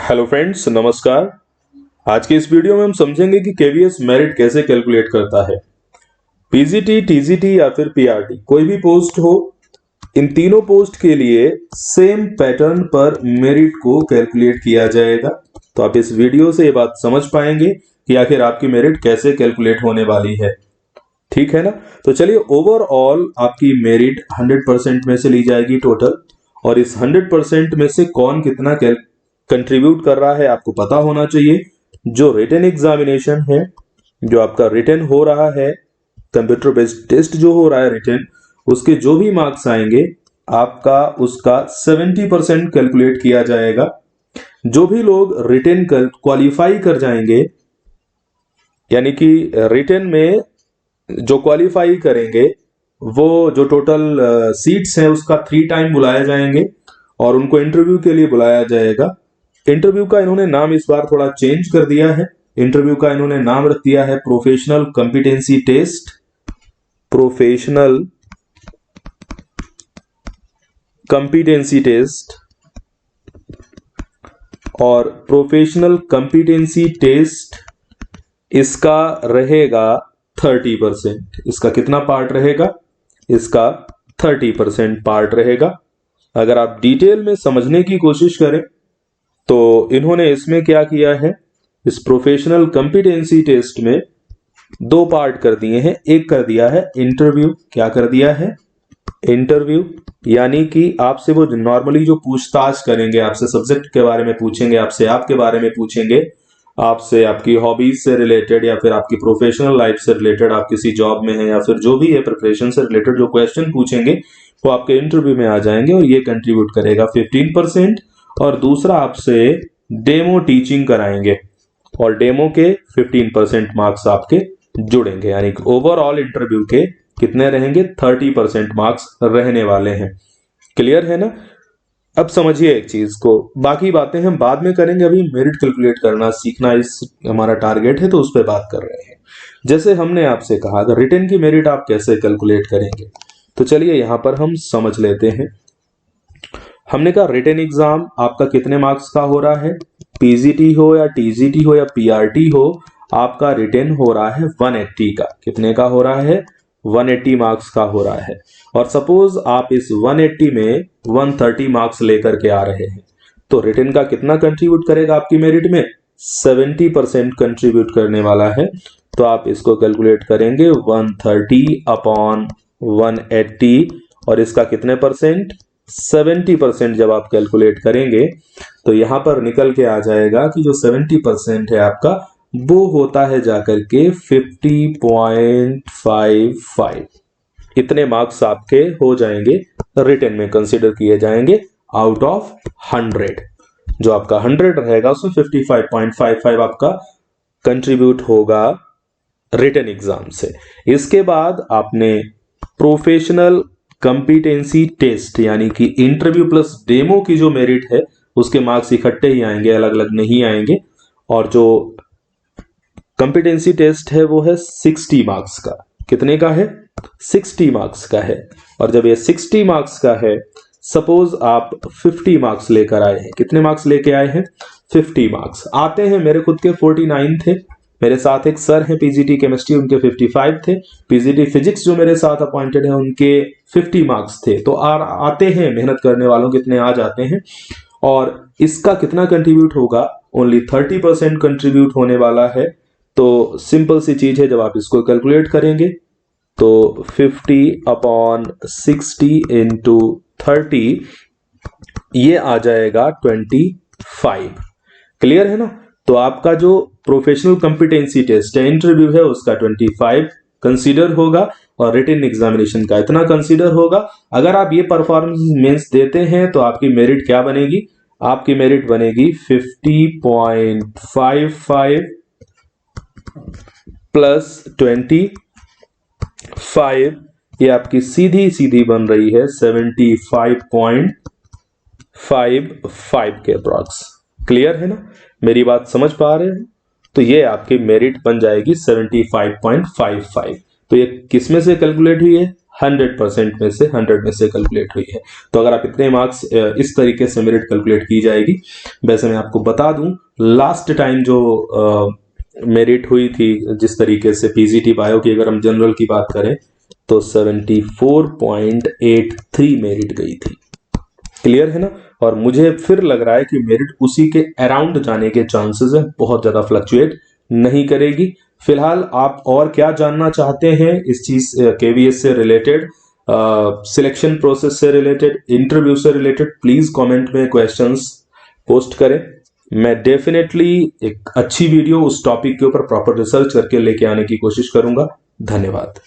Hello friends, नमस्कार। आज की इस वीडियो में हम समझेंगे कि केवीएस मेरिट कैसे कैलकुलेट करता है। पीजीटी, टीजीटी या फिर पीआरटी कोई भी पोस्ट हो, इन तीनों पोस्ट के लिए सेम पैटर्न पर मेरिट को कैलकुलेट किया जाएगा। तो आप इस वीडियो से ये बात समझ पाएंगे कि आखिर आपकी मेरिट कैसे कैलकुलेट होने वाली है। ठीक है ना। तो चलिए, ओवरऑल आपकी मेरिट 100% में से ली जाएगी टोटल, और इस 100% में से कौन कितना कंट्रीब्यूट कर रहा है आपको पता होना चाहिए। जो रिटन एग्जामिनेशन है, जो आपका रिटन हो रहा है, कंप्यूटर बेस्ड टेस्ट जो हो रहा है रिटन, उसके जो भी मार्क्स आएंगे आपका उसका 70% कैलकुलेट किया जाएगा। जो भी लोग रिटन क्वालिफाई कर जाएंगे, यानी कि रिटन में जो क्वालिफाई करेंगे, वो जो टोटल सीट्स हैं उसका 3 टाइम बुलाया जाएंगे और उनको इंटरव्यू के लिए बुलाया जाएगा। इंटरव्यू का इन्होंने नाम इस बार थोड़ा चेंज कर दिया है। इंटरव्यू का इन्होंने नाम रख दिया है professional competency test. Professional competency test, और प्रोफेशनल कॉम्पिटेंसी टेस्ट इसका रहेगा 30%। इसका कितना पार्ट रहेगा? इसका 30% पार्ट रहेगा। अगर आप डिटेल में समझने की कोशिश करें तो इन्होंने इसमें क्या किया है, इस प्रोफेशनल कॉम्पिटेंसी टेस्ट में 2 पार्ट कर दिए हैं। एक कर दिया है इंटरव्यू। क्या कर दिया है? इंटरव्यू, यानी कि आपसे वो नॉर्मली जो पूछताछ करेंगे, आपसे सब्जेक्ट के बारे में पूछेंगे, आपसे आपके बारे में पूछेंगे, आपसे आपकी हॉबीज से रिलेटेड या फिर आपकी प्रोफेशनल लाइफ से रिलेटेड, आप किसी जॉब में हैं या फिर जो भी है प्रिपरेशन से रिलेटेड जो क्वेश्चन पूछेंगे वो आपके इंटरव्यू में आ जाएंगे और ये कंट्रीब्यूट करेगा 15%। और दूसरा आपसे डेमो टीचिंग कराएंगे और डेमो के 15% मार्क्स आपके जुड़ेंगे, यानी कि ओवरऑल इंटरव्यू के कितने रहेंगे? 30% मार्क्स रहने वाले हैं। क्लियर है ना। अब समझिए एक चीज को, बाकी बातें हम बाद में करेंगे, अभी मेरिट कैलकुलेट करना सीखना इस हमारा टारगेट है, तो उस पर बात कर रहे हैं। जैसे हमने आपसे कहा, अगर रिटन की मेरिट आप कैसे कैलकुलेट करेंगे, तो चलिए यहां पर हम समझ लेते हैं। हमने कहा रिटन एग्जाम आपका कितने मार्क्स का हो रहा है, पीजीटी हो या टीजीटी हो या पीआरटी हो, आपका रिटन हो रहा है 180 का। कितने का हो रहा है? 180 मार्क्स का हो रहा है। और सपोज आप इस 180 में 130 मार्क्स लेकर के आ रहे हैं, तो रिटन का कितना कंट्रीब्यूट करेगा आपकी मेरिट में? 70% कंट्रीब्यूट करने वाला है। तो आप इसको कैलकुलेट करेंगे 130 अपॉन 180, और इसका कितने परसेंट? 70% जब आप कैलकुलेट करेंगे तो यहां पर निकल के आ जाएगा कि जो 70% है आपका, वो होता है जाकर के 50.55। इतने मार्क्स आपके हो जाएंगे, रिटन में कंसीडर किए जाएंगे आउट ऑफ 100। जो आपका 100 रहेगा उसमें 55.55 आपका कंट्रीब्यूट होगा रिटन एग्जाम से। इसके बाद आपने प्रोफेशनल कॉम्पिटेंसी टेस्ट, यानी कि इंटरव्यू प्लस डेमो की जो मेरिट है उसके मार्क्स इकट्ठे ही आएंगे, अलग अलग नहीं आएंगे। और जो कॉम्पिटेंसी टेस्ट है वो है 60 मार्क्स का। कितने का है? 60 मार्क्स का है। और जब ये 60 मार्क्स का है, सपोज आप 50 मार्क्स लेकर आए हैं। कितने मार्क्स लेके आए हैं? 50 मार्क्स आते हैं। मेरे खुद के 49 थे, मेरे साथ एक सर हैं पीजीटी केमिस्ट्री, उनके 55 थे। पीजीटी फिजिक्स जो मेरे साथ अपॉइंटेड है उनके 50 मार्क्स थे। तो आते हैं, मेहनत करने वालों कितने आ जाते हैं। और इसका कितना कंट्रीब्यूट होगा? ओनली 30% कंट्रीब्यूट होने वाला है। तो सिंपल सी चीज है, जब आप इसको कैलकुलेट करेंगे तो 50 अपॉन 60 इंटू 30, ये आ जाएगा 25। क्लियर है ना। तो आपका जो प्रोफेशनल कॉम्पिटेंसी टेस्ट है, इंटरव्यू है, उसका 25 कंसीडर होगा और रिटन एग्जामिनेशन का इतना कंसीडर होगा। अगर आप ये परफॉर्मेंस देते हैं तो आपकी मेरिट क्या बनेगी? आपकी मेरिट बनेगी 50.55 प्लस 25, ये आपकी सीधी सीधी बन रही है 75.55 के अप्रॉक्स। क्लियर है ना। मेरी बात समझ पा रहे हैं? तो ये आपकी मेरिट बन जाएगी 75.55। तो ये किसमें से कैलकुलेट हुई है? 100% में से 100 में से कैलकुलेट हुई है। तो अगर आप इतने मार्क्स इस तरीके से मेरिट कैलकुलेट की जाएगी। वैसे मैं आपको बता दूं, लास्ट टाइम जो मेरिट हुई थी जिस तरीके से पीजीटी बायो की, अगर हम जनरल की बात करें तो 74.83 मेरिट गई थी। क्लियर है ना। और मुझे फिर लग रहा है कि मेरिट उसी के अराउंड जाने के चांसेस है, बहुत ज्यादा फ्लक्चुएट नहीं करेगी। फिलहाल आप और क्या जानना चाहते हैं इस चीज केवीएस से रिलेटेड, सिलेक्शन प्रोसेस से रिलेटेड, इंटरव्यू से रिलेटेड, प्लीज कमेंट में क्वेश्चंस पोस्ट करें। मैं डेफिनेटली एक अच्छी वीडियो उस टॉपिक के ऊपर प्रॉपर रिसर्च करके लेके आने की कोशिश करूंगा। धन्यवाद।